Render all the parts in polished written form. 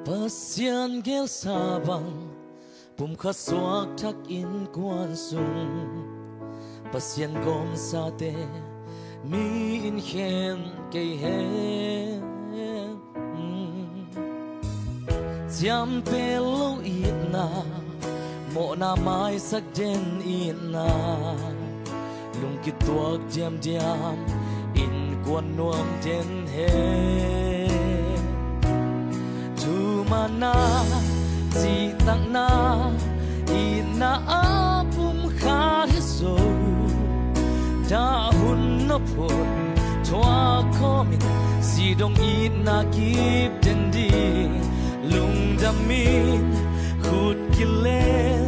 Pasian gel sabang pum khaswak thak in kwan sung Pasian gom sa te mi in khen cây he Chiam pe lo it na mo na mai sak den in na lung kit tuak diam diam in kwan nuam den he Mana si tak na ina apum khariso dahun no pun tua komin si dong ina kip dendi lung damin khut kilen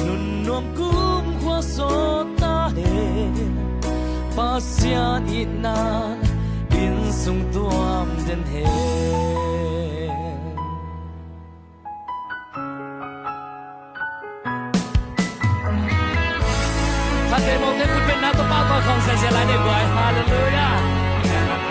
nun nom kum kwa so ta he pasian inan in sung tuam den he Hãy subscribe cho kênh Ghiền Mì Gõ để không bỏ lỡ những video hấp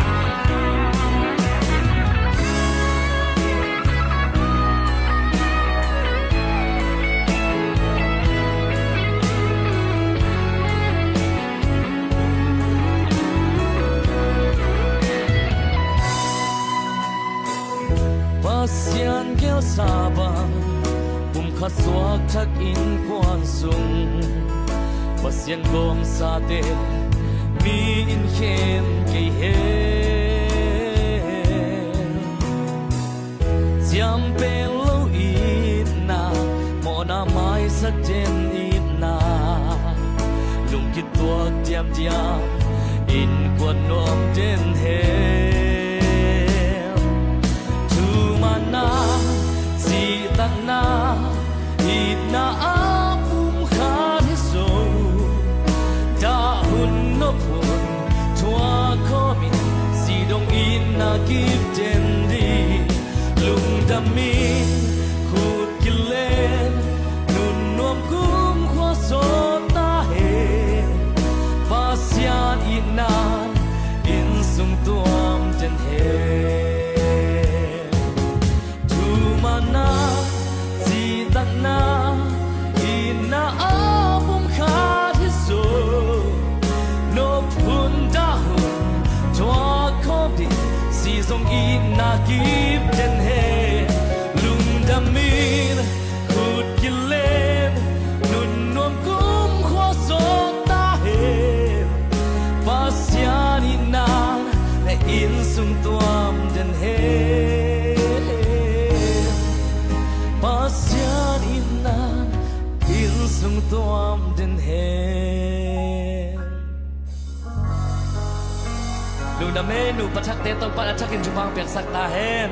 Pasian gel sabang bum khaswak thak in kwan sung Pasian gom sa te mi in khem cây he Chiam pe lo it na mo na mai sak jen it na lung kit tuak diam diam in kwan nom den he Tu mana si tak na it na apum khariso no pun tua komin si dong ina kip dendi lung damin khut kilen nun nom kum khwa so ta he pasian inan in sung tuam den he tu mana si tak na ina apum khariso Si song ina kip den he lung damin khut kilen nun nom kum khwa so ta he pasian inan in sung tuam den he pasian inan in sung tuam den he Lung na menu patak te tong palatak in jumang pek sak tahen